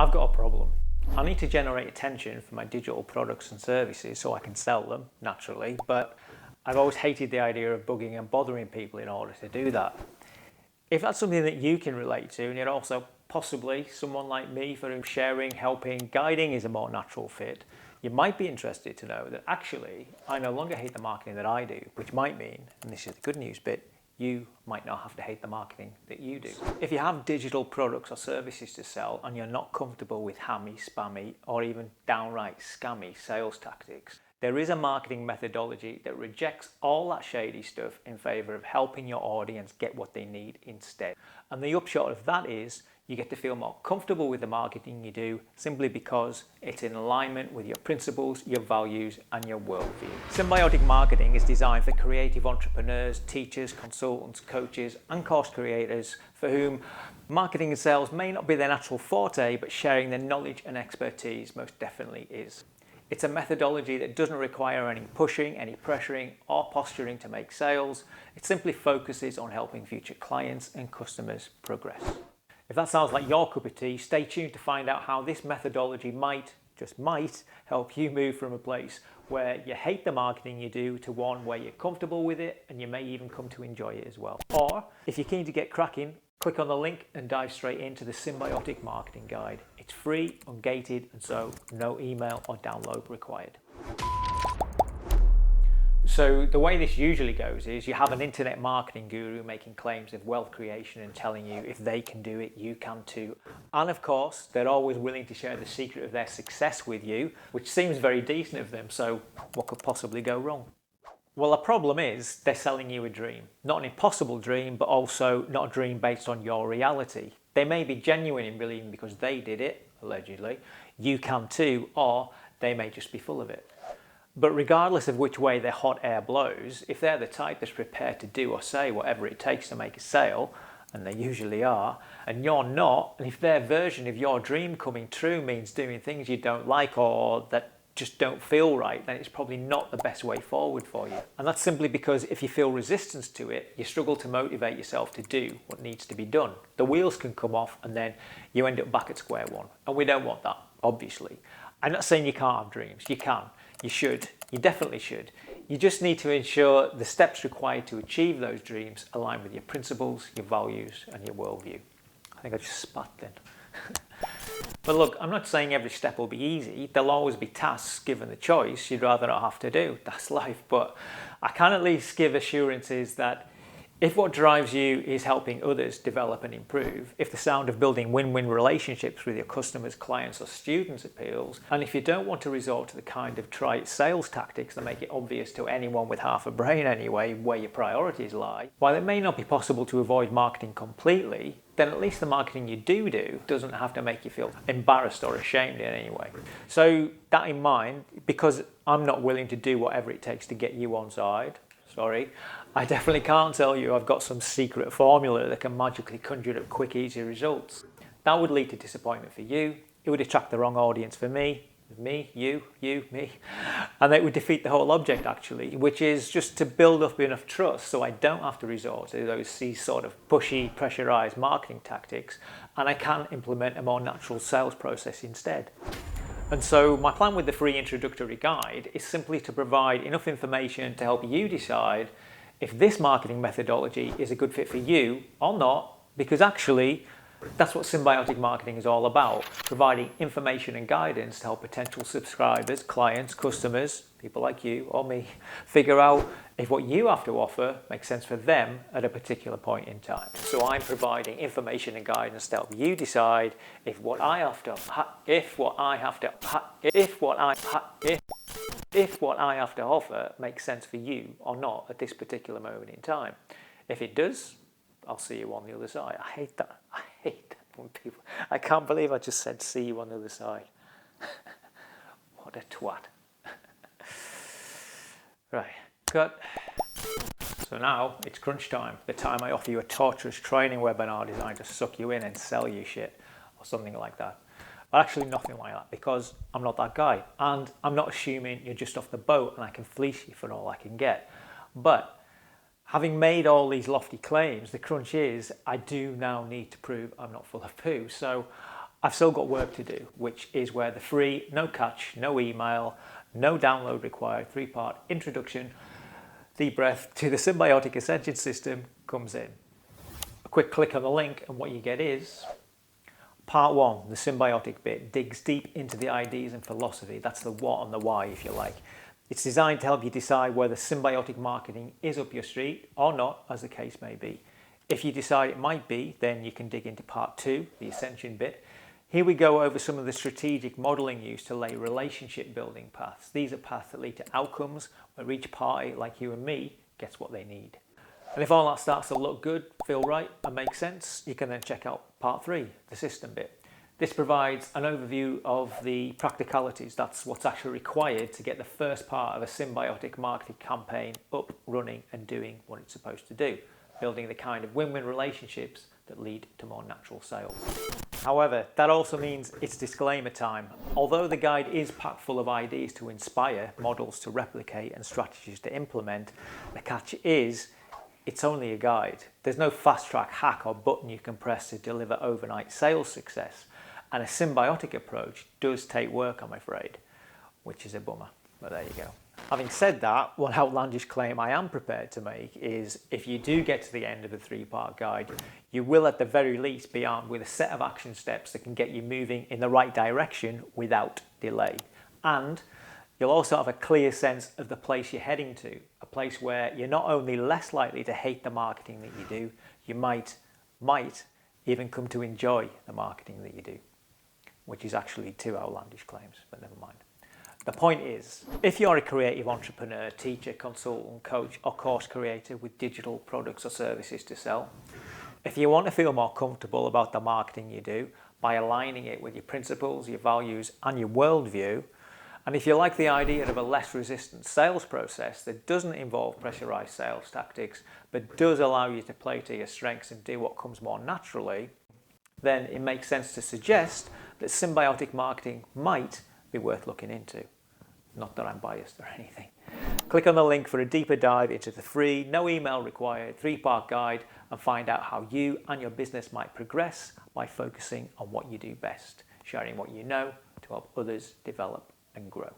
I've got a problem. I need to generate attention for my digital products and services so I can sell them, naturally, but I've always hated the idea of bugging and bothering people in order to do that. If that's something that you can relate to, and you're also possibly someone like me for whom sharing, helping, guiding is a more natural fit, you might be interested to know that actually I no longer hate the marketing that I do, which might mean, and this is the good news bit, you might not have to hate the marketing that you do. If you have digital products or services to sell and you're not comfortable with hammy, spammy, or even downright scammy sales tactics, there is a marketing methodology that rejects all that shady stuff in favor of helping your audience get what they need instead. And the upshot of that is you get to feel more comfortable with the marketing you do simply because it's in alignment with your principles, your values, and your worldview. Symbiotic marketing is designed for creative entrepreneurs, teachers, consultants, coaches, and course creators for whom marketing and sales may not be their natural forte, but sharing their knowledge and expertise most definitely is. It's a methodology that doesn't require any pushing, any pressuring, or posturing to make sales. It simply focuses on helping future clients and customers progress. If that sounds like your cup of tea, stay tuned to find out how this methodology might, just might, help you move from a place where you hate the marketing you do to one where you're comfortable with it and you may even come to enjoy it as well. Or, if you're keen to get cracking, click on the link and dive straight into the Symbiotic Marketing Guide. It's free, ungated, and so no email or download required. So the way this usually goes is you have an internet marketing guru making claims of wealth creation and telling you if they can do it, you can too. And of course, they're always willing to share the secret of their success with you, which seems very decent of them, so what could possibly go wrong? Well, the problem is they're selling you a dream. Not an impossible dream, but also not a dream based on your reality. They may be genuine in believing because they did it, allegedly, you can too, or they may just be full of it. But regardless of which way their hot air blows, if they're the type that's prepared to do or say whatever it takes to make a sale, and they usually are, and you're not, and if their version of your dream coming true means doing things you don't like or that just don't feel right, then it's probably not the best way forward for you. And that's simply because if you feel resistance to it, you struggle to motivate yourself to do what needs to be done. The wheels can come off and then you end up back at square one. And we don't want that, obviously. I'm not saying you can't have dreams. You can. You should. You definitely should. You just need to ensure the steps required to achieve those dreams align with your principles, your values, and your worldview. I think I just spat then. But look, I'm not saying every step will be easy. There'll always be tasks given the choice you'd rather not have to do. That's life. But I can at least give assurances that if what drives you is helping others develop and improve, if the sound of building win-win relationships with your customers, clients, or students appeals, and if you don't want to resort to the kind of trite sales tactics that make it obvious to anyone with half a brain anyway where your priorities lie, while it may not be possible to avoid marketing completely, then at least the marketing you do doesn't have to make you feel embarrassed or ashamed in any way. So that in mind, because I'm not willing to do whatever it takes to get you on side, I definitely can't tell you I've got some secret formula that can magically conjure up quick, easy results. That would lead to disappointment for you, it would attract the wrong audience for me, you, me, and it would defeat the whole object actually, which is just to build up enough trust so I don't have to resort to these sort of pushy, pressurized marketing tactics, and I can implement a more natural sales process instead. And so my plan with the free introductory guide is simply to provide enough information to help you decide if this marketing methodology is a good fit for you or not, because actually that's what symbiotic marketing is all about, providing information and guidance to help potential subscribers, clients, customers, people like you or me, figure out if what you have to offer makes sense for them at a particular point in time. So I'm providing information and guidance to help you decide if what I have to offer makes sense for you or not at this particular moment in time. If it does, I'll see you on the other side. I hate that when people, I can't believe I just said see you on the other side. What a twat. Right, cut. So now it's crunch time, the time I offer you a torturous training webinar designed to suck you in and sell you shit or something like that. But actually nothing like that, because I'm not that guy, and I'm not assuming you're just off the boat and I can fleece you for all I can get. But having made all these lofty claims, the crunch is I do now need to prove I'm not full of poo. So I've still got work to do, which is where the free, no catch, no email, no download required 3-part introduction, deep breath to the Symbiotic Ascension system comes in. A quick click on the link and what you get is part 1, the symbiotic bit, digs deep into the ideas and philosophy. That's the what and the why, if you like. It's designed to help you decide whether symbiotic marketing is up your street or not, as the case may be. If you decide it might be, then you can dig into part 2, the Ascension bit. Here we go over some of the strategic modelling used to lay relationship building paths. These are paths that lead to outcomes where each party, like you and me, gets what they need. And if all that starts to look good, feel right and make sense, you can then check out part 3, the system bit. This provides an overview of the practicalities. That's what's actually required to get the first part of a symbiotic marketing campaign up, running and doing what it's supposed to do, building the kind of win-win relationships that lead to more natural sales. However, that also means it's disclaimer time. Although the guide is packed full of ideas to inspire, models to replicate and strategies to implement, the catch is it's only a guide. There's no fast track hack or button you can press to deliver overnight sales success. And a symbiotic approach does take work, I'm afraid, which is a bummer, but there you go. Having said that, one outlandish claim I am prepared to make is if you do get to the end of the 3-part guide, you will at the very least be armed with a set of action steps that can get you moving in the right direction without delay. And you'll also have a clear sense of the place you're heading to, a place where you're not only less likely to hate the marketing that you do, you might even come to enjoy the marketing that you do, which is actually 2 outlandish claims, but never mind. The point is, if you're a creative entrepreneur, teacher, consultant, coach, or course creator with digital products or services to sell, if you want to feel more comfortable about the marketing you do by aligning it with your principles, your values, and your worldview, and if you like the idea of a less resistant sales process that doesn't involve pressurized sales tactics, but does allow you to play to your strengths and do what comes more naturally, then it makes sense to suggest that symbiotic marketing might be worth looking into. Not that I'm biased or anything. Click on the link for a deeper dive into the free, no email required, 3-part guide and find out how you and your business might progress by focusing on what you do best, sharing what you know to help others develop and grow.